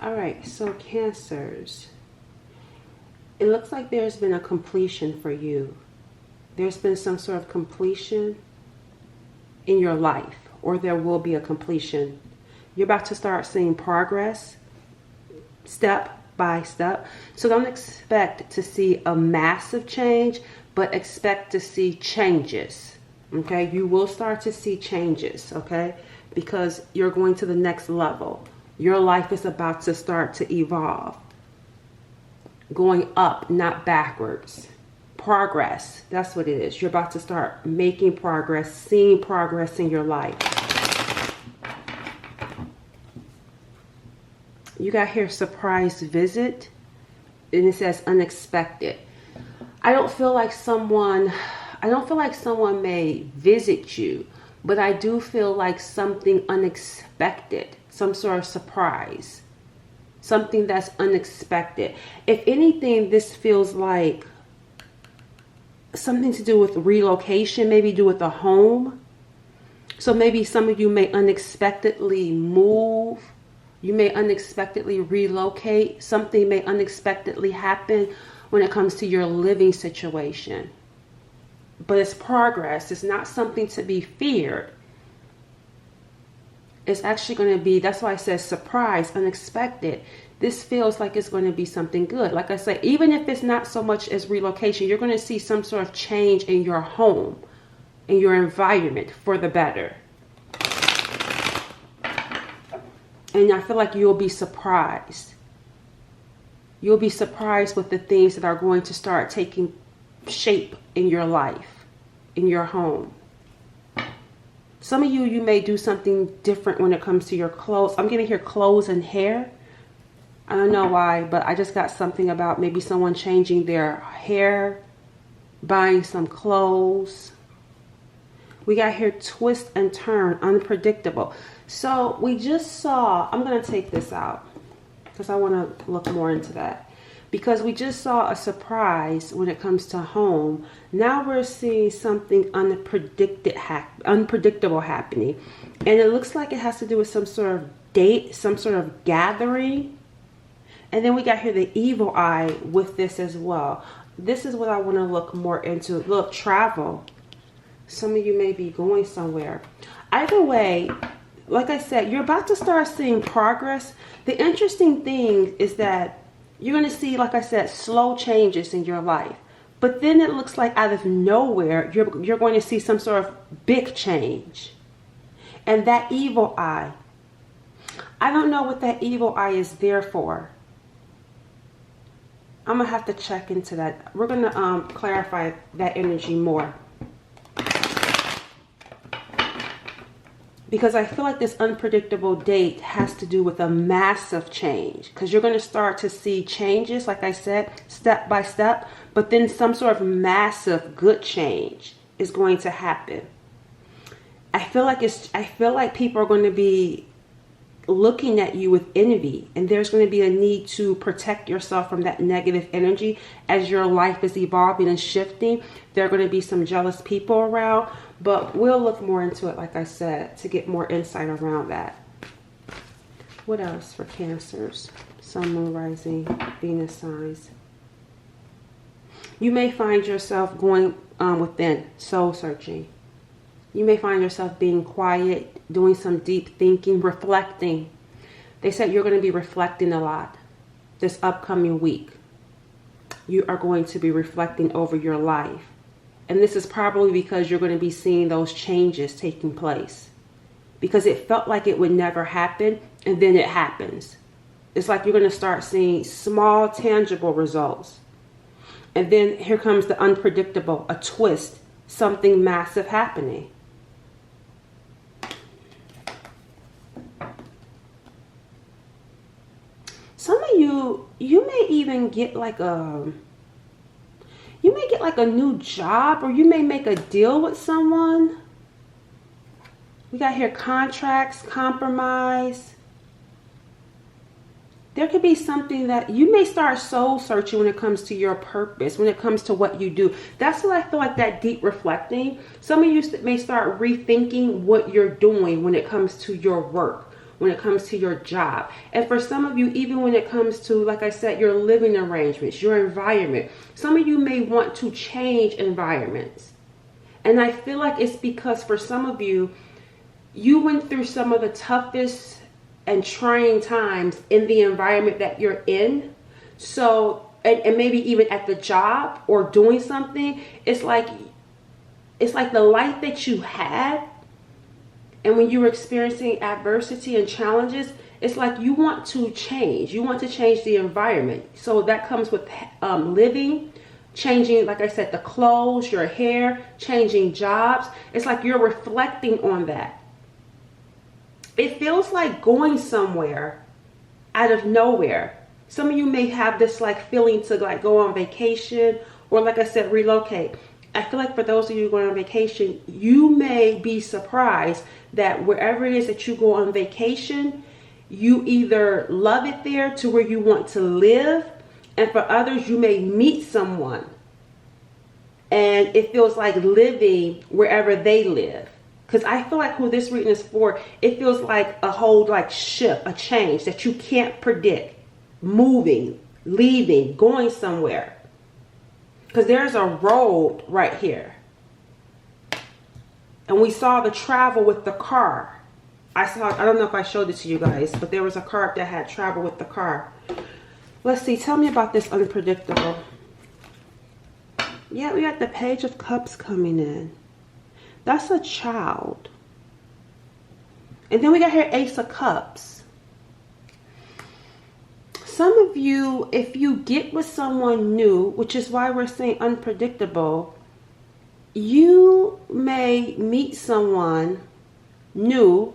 All right, so Cancers. It looks like there's been a completion for you. There's been some sort of completion in your life, or there will be a completion. You're about to start seeing progress step by step. So don't expect to see a massive change, but expect to see changes. Okay, you will start to see changes, okay, because you're going to the next level. Your life is about to start to evolve, going up, not backwards. Progress, that's what it is. You're about to start making progress, seeing progress in your life. You got here surprise visit, and it says unexpected. I don't feel like someone may visit you, but I do feel like something unexpected, some sort of surprise, something that's unexpected. If anything, this feels like something to do with relocation, maybe do with a home. So maybe some of you may unexpectedly move. You may unexpectedly relocate. Something may unexpectedly happen when it comes to your living situation. But it's progress. It's not something to be feared. It's actually going to be, that's why I said surprise, unexpected. This feels like it's going to be something good. Like I said, even if it's not so much as relocation, you're going to see some sort of change in your home, in your environment for the better. And I feel like you'll be surprised. You'll be surprised with the things that are going to start taking shape in your life, in your home. Some of you may do something different when it comes to your clothes. I'm getting here clothes and hair. I don't know why, but I just got something about maybe someone changing their hair, buying some clothes. We got here twist and turn, unpredictable. So we just saw, I'm going to take this out because I want to look more into that. Because we just saw a surprise when it comes to home. Now we're seeing something unpredictable happening. And it looks like it has to do with some sort of date, some sort of gathering. And then we got here the evil eye with this as well. This is what I want to look more into. Look, travel. Some of you may be going somewhere. Either way, like I said, you're about to start seeing progress. The interesting thing is that you're going to see, like I said, slow changes in your life. But then it looks like out of nowhere, you're going to see some sort of big change. And that evil eye, I don't know what that evil eye is there for. I'm going to have to check into that. We're going to clarify that energy more. Because I feel like this unpredictable date has to do with a massive change. Because you're going to start to see changes, like I said, step by step. But then some sort of massive good change is going to happen. I feel like people are going to be looking at you with envy. And there's going to be a need to protect yourself from that negative energy. As your life is evolving and shifting, there are going to be some jealous people around. But we'll look more into it, like I said, to get more insight around that. What else for Cancers? Sun, Moon, Rising, Venus signs. You may find yourself going within, soul searching. You may find yourself being quiet, doing some deep thinking, reflecting. They said you're going to be reflecting a lot this upcoming week. You are going to be reflecting over your life. And this is probably because you're going to be seeing those changes taking place. Because it felt like it would never happen, and then it happens. It's like you're going to start seeing small, tangible results. And then here comes the unpredictable, a twist, something massive happening. Some of you may even get like a new job, or you may make a deal with someone. We got here contracts, compromise. There could be something that you may start soul searching when it comes to your purpose, when it comes to what you do. That's what I feel like, that deep reflecting. Some of you may start rethinking what you're doing when it comes to your work, when it comes to your job. And for some of you, even when it comes to, like I said, your living arrangements, your environment, some of you may want to change environments. And I feel like it's because for some of you, you went through some of the toughest and trying times in the environment that you're in. So, and maybe even at the job or doing something, it's like the life that you had, and when you were experiencing adversity and challenges, it's like you want to change. You want to change the environment. So that comes with living, changing, like I said, the clothes, your hair, changing jobs. It's like you're reflecting on that. It feels like going somewhere out of nowhere. Some of you may have this like feeling to like go on vacation, or like I said, relocate. I feel like for those of you going on vacation, you may be surprised that wherever it is that you go on vacation, you either love it there to where you want to live, and for others, you may meet someone and it feels like living wherever they live. Because I feel like who this reading is for, it feels like a whole like shift, a change that you can't predict. Moving, leaving, going somewhere. Because there's a road right here. And we saw the travel with the car. I don't know if I showed it to you guys, but there was a card that had travel with the car. Let's see, tell me about this unpredictable. Yeah, we got the Page of Cups coming in. That's a child. And then we got here Ace of Cups. Some of you, if you get with someone new, which is why we're saying unpredictable, you may meet someone new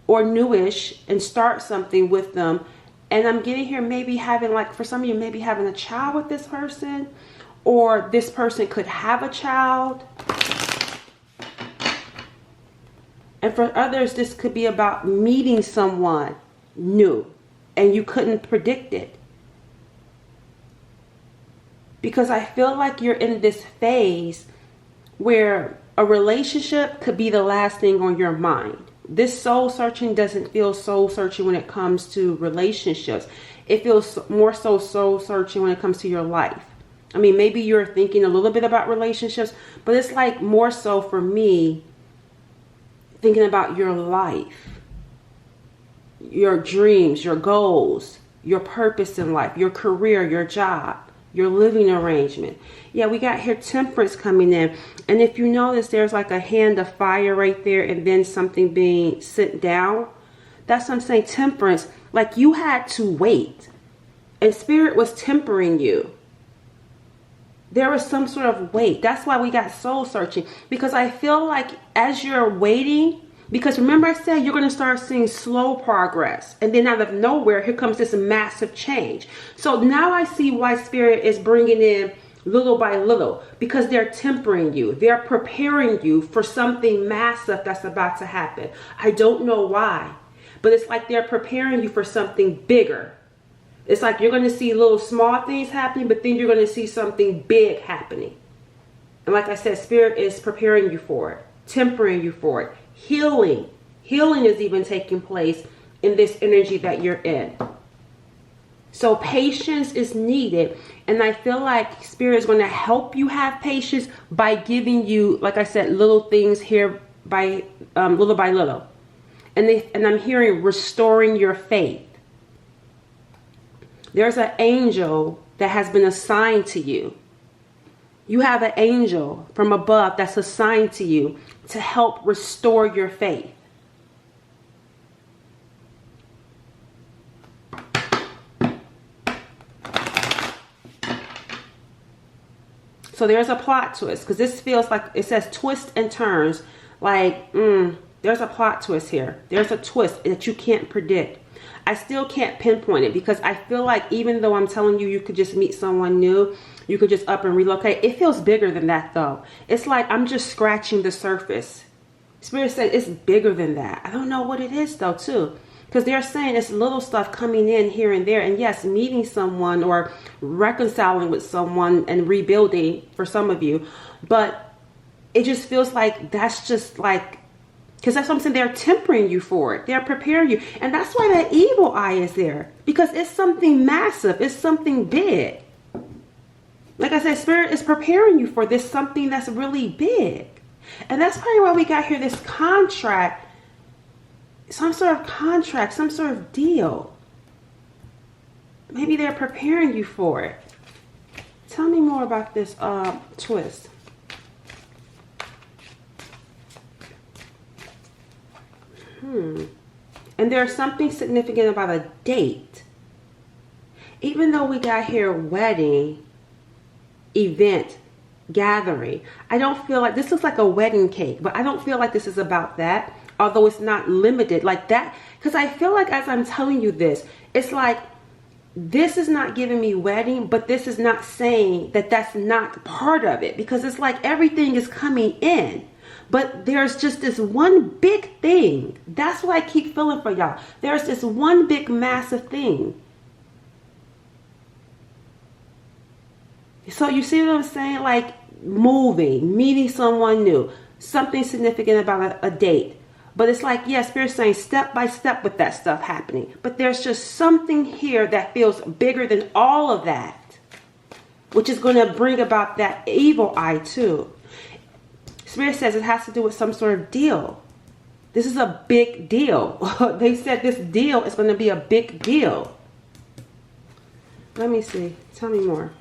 or newish and start something with them. And I'm getting here maybe having, like, for some of you, maybe having a child with this person, or this person could have a child. And for others, this could be about meeting someone new and you couldn't predict it. Because I feel like you're in this phase where a relationship could be the last thing on your mind. This soul searching doesn't feel soul searching when it comes to relationships. It feels more so soul searching when it comes to your life. I mean, maybe you're thinking a little bit about relationships, but it's like more so for me, thinking about your life, your dreams, your goals, your purpose in life, your career, your job, your living arrangement. Yeah, we got here Temperance coming in. And if you notice, there's like a hand of fire right there and then something being sent down. That's what I'm saying, Temperance. Like you had to wait. And Spirit was tempering you. There was some sort of wait. That's why we got soul searching. Because I feel like as you're waiting, because remember I said you're going to start seeing slow progress. And then out of nowhere, here comes this massive change. So now I see why Spirit is bringing in little by little. Because they're tempering you. They're preparing you for something massive that's about to happen. I don't know why. But it's like they're preparing you for something bigger. It's like you're going to see little small things happening, but then you're going to see something big happening. And like I said, Spirit is preparing you for it, tempering you for it. Healing. Healing is even taking place in this energy that you're in. So patience is needed. And I feel like Spirit is going to help you have patience by giving you, like I said, little things here by little by little. And I'm hearing restoring your faith. There's an angel that has been assigned to you. You have an angel from above that's assigned to you to help restore your faith. So there's a plot twist, because this feels like it says twists and turns. Like, there's a plot twist here. There's a twist that you can't predict. I still can't pinpoint it, because I feel like even though I'm telling you, you could just meet someone new, you could just up and relocate. It feels bigger than that though. It's like I'm just scratching the surface. Spirit said it's bigger than that. I don't know what it is though too. Because they're saying it's little stuff coming in here and there. And yes, meeting someone or reconciling with someone and rebuilding for some of you. But it just feels like that's just like Because that's what I'm saying. They're tempering you for it. They're preparing you. And that's why that evil eye is there. Because it's something massive. It's something big. Like I said, Spirit is preparing you for this, something that's really big. And that's probably why we got here this contract. Some sort of contract. Some sort of deal. Maybe they're preparing you for it. Tell me more about this twist. And there's something significant about a date. Even though we got here wedding, event, gathering, I don't feel like this looks like a wedding cake, but I don't feel like this is about that. Although it's not limited like that. Because I feel like as I'm telling you this, it's like this is not giving me wedding, but this is not saying that that's not part of it. Because it's like everything is coming in. But there's just this one big thing. That's what I keep feeling for y'all. There's this one big massive thing. So you see what I'm saying? Like moving, meeting someone new, something significant about a date. But it's like, yeah, Spirit's saying step by step with that stuff happening. But there's just something here that feels bigger than all of that, which is going to bring about that evil eye too. Spirit says it has to do with some sort of deal. This is a big deal. They said this deal is going to be a big deal. Let me see. Tell me more.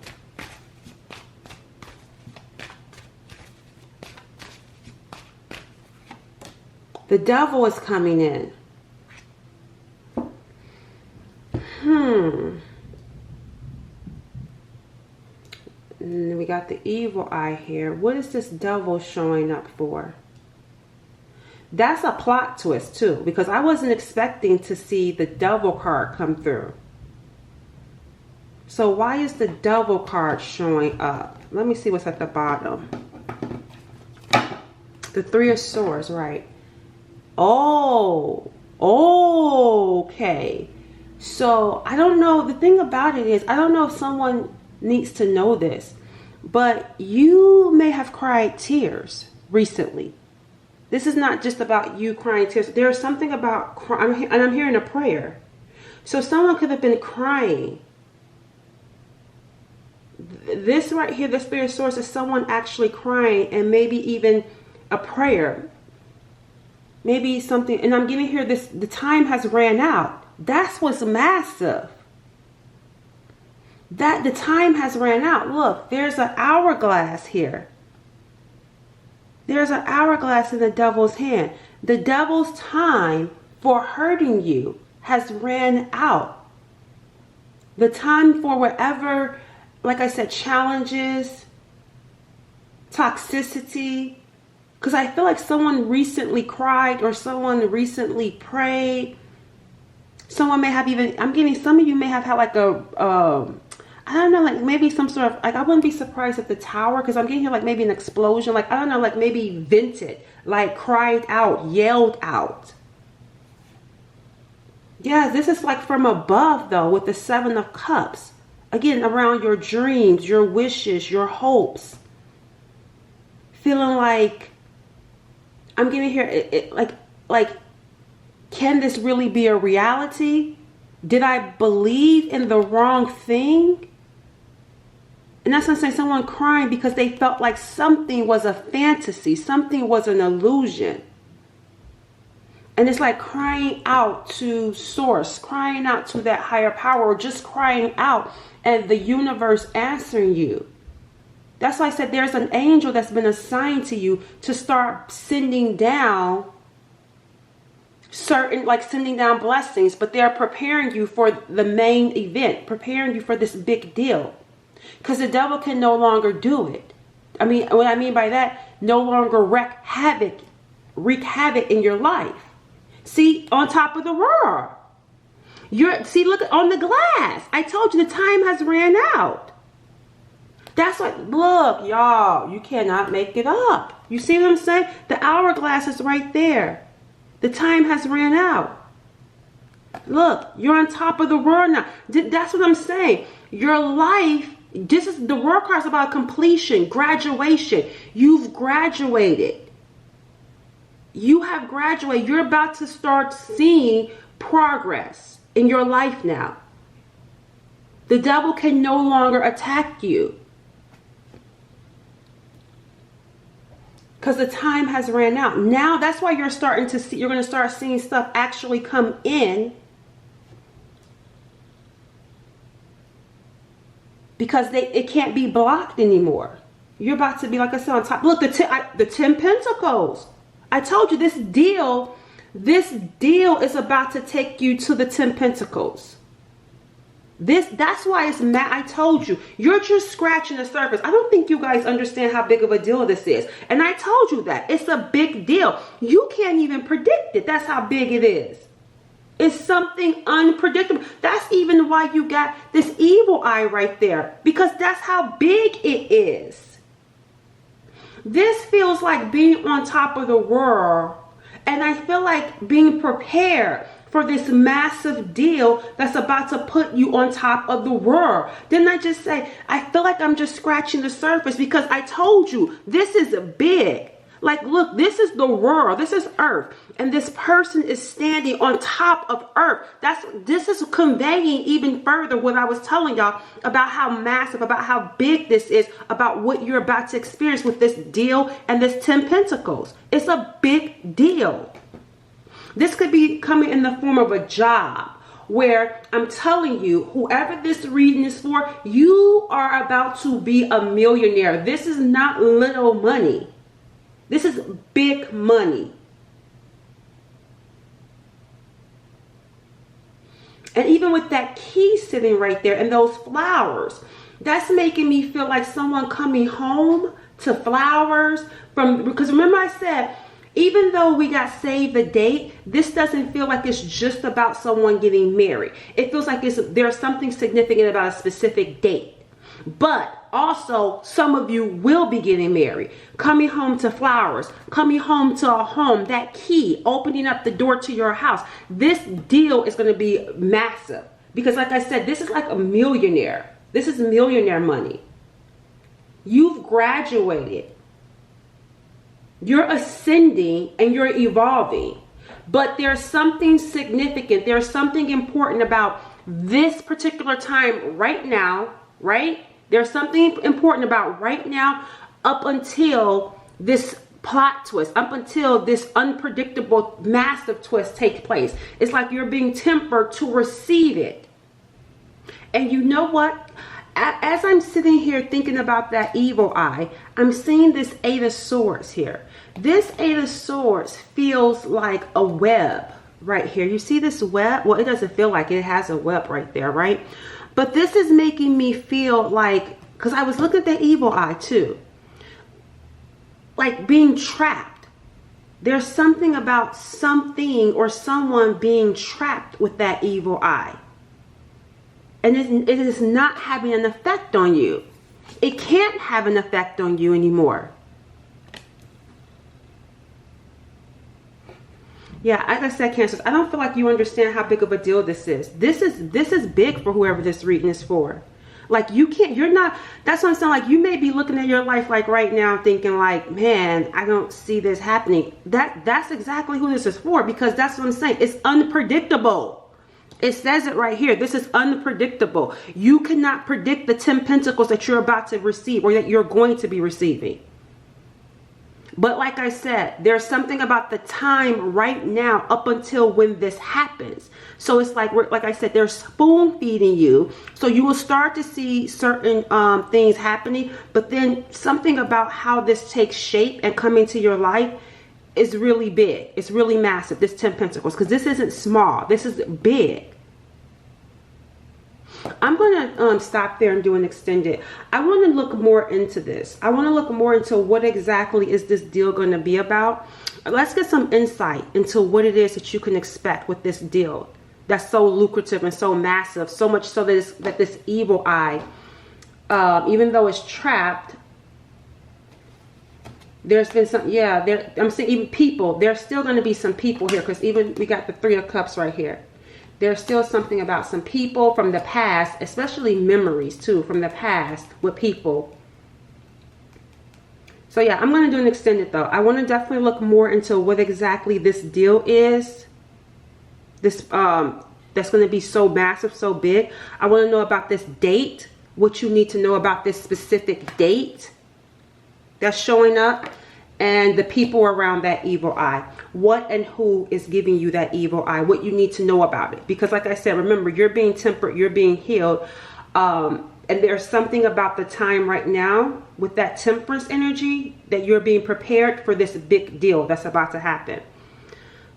The devil is coming in. And we got the evil eye here. What is this devil showing up for? That's a plot twist too, because I wasn't expecting to see the devil card come through. So why is the devil card showing up? Let me see what's at the bottom. The Three of Swords, right? Oh, okay. So I don't know. The thing about it is, I don't know if someone needs to know this, but you may have cried tears recently. This is not just about you crying tears. There's something about crying, and I'm hearing a prayer. So someone could have been crying. This right here, the Spirit source, is someone actually crying, and maybe even a prayer. Maybe something, and I'm getting here this, the time has ran out. That's what's massive. That the time has ran out. Look, there's an hourglass here. There's an hourglass in the devil's hand. The devil's time for hurting you has ran out. The time for whatever, like I said, challenges, toxicity. Because I feel like someone recently cried or someone recently prayed. Someone may have even, I'm getting, some of you may have had like a, I don't know, like maybe some sort of, like I wouldn't be surprised if the tower, because I'm getting here like maybe an explosion, like I don't know, like maybe vented, like cried out, yelled out. Yeah, this is like from above though, with the Seven of Cups. Again, around your dreams, your wishes, your hopes. Feeling like, I'm getting here, like, can this really be a reality? Did I believe in the wrong thing? And that's what I'm saying, someone crying because they felt like something was a fantasy, something was an illusion. And it's like crying out to source, crying out to that higher power, or just crying out and the universe answering you. That's why I said there's an angel that's been assigned to you to start sending down certain, like sending down blessings, but they're preparing you for the main event, preparing you for this big deal. Because the devil can no longer do it. I mean, what I mean by that, no longer wreak havoc in your life. See, on top of the world. See, look on the glass. I told you the time has ran out. That's what, look, y'all, you cannot make it up. You see what I'm saying? The hourglass is right there. The time has ran out. Look, you're on top of the world now. That's what I'm saying. Your life, this is, the world card is about completion, graduation. You've graduated. You have graduated. You're about to start seeing progress in your life now. The devil can no longer attack you, because the time has ran out. Now that's why you're starting to see, you're going to start seeing stuff actually come in, because it can't be blocked anymore. You're about to be, like I said, on top. Look, the 10 Pentacles. I told you this deal is about to take you to the 10 Pentacles. That's why it's mad. I told you, you're just scratching the surface. I don't think you guys understand how big of a deal this is. And I told you that. It's a big deal. You can't even predict it. That's how big it is. It's something unpredictable. That's even why you got this evil eye right there, because that's how big it is. This feels like being on top of the world. And I feel like being prepared for this massive deal that's about to put you on top of the world. Didn't I just say, I feel like I'm just scratching the surface, because I told you this is big. Like, look, this is the world. This is Earth. And this person is standing on top of Earth. This is conveying even further what I was telling y'all about how massive, about how big this is, about what you're about to experience with this deal and this 10 Pentacles. It's a big deal. This could be coming in the form of a job, where I'm telling you, whoever this reading is for, you are about to be a millionaire. This is not little money. This is big money. And even with that key sitting right there and those flowers, that's making me feel like someone coming home to flowers because remember I said, even though we got save the date, this doesn't feel like it's just about someone getting married. It feels like there's something significant about a specific date. But also, some of you will be getting married, coming home to flowers, coming home to a home, that key, opening up the door to your house. This deal is going to be massive, because like I said, this is like a millionaire. This is millionaire money. You've graduated. You're ascending and you're evolving. But there's something significant. There's something important about this particular time right now, right? There's something important about right now, up until this plot twist, up until this unpredictable, massive twist takes place. It's like you're being tempered to receive it. And you know what? As I'm sitting here thinking about that evil eye, I'm seeing this 8 of Swords here. This 8 of Swords feels like a web right here. You see this web? Well, it doesn't feel like it has a web right there, right? But this is making me feel like, because I was looking at the evil eye too, like being trapped. There's something about something or someone being trapped with that evil eye. And it is not having an effect on you. It can't have an effect on you anymore. Yeah, like I said, Cancers, I don't feel like you understand how big of a deal this is. This is big for whoever this reading is for. Like, you're not, that's what I'm saying. Like, you may be looking at your life like right now thinking like, man, I don't see this happening. That's exactly who this is for, because that's what I'm saying. It's unpredictable. It says it right here. This is unpredictable. You cannot predict the 10 Pentacles that you're about to receive or that you're going to be receiving. But like I said, there's something about the time right now up until when this happens. So it's like I said, they're spoon feeding you. So you will start to see certain things happening. But then something about how this takes shape and come into your life is really big. It's really massive, this 10 Pentacles. Because this isn't small. This is big. I'm going to stop there and do an extended. I want to look more into this. I want to look more into what exactly is this deal going to be about. Let's get some insight into what it is that you can expect with this deal that's so lucrative and so massive, so much so that this evil eye, even though it's trapped, there's been some, yeah, I'm saying even people, there's still going to be some people here, because even we got the 3 of Cups right here. There's still something about some people from the past, especially memories too, from the past with people. So yeah, I'm going to do an extended though. I want to definitely look more into what exactly this deal is. This that's going to be so massive, so big. I want to know about this date, what you need to know about this specific date that's showing up, and the people around that evil eye. What and who is giving you that evil eye, what you need to know about it. Because like I said, remember, you're being tempered, you're being healed. And there's something about the time right now with that temperance energy that you're being prepared for this big deal that's about to happen.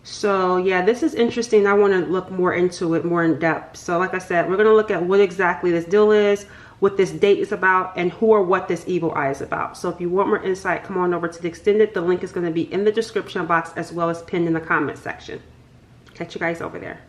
So yeah, this is interesting. I want to look more into it, more in depth. So like I said, we're going to look at what exactly this deal is, what this date is about, and who or what this evil eye is about. So if you want more insight, come on over to the extended. The link is going to be in the description box as well as pinned in the comment section. Catch you guys over there.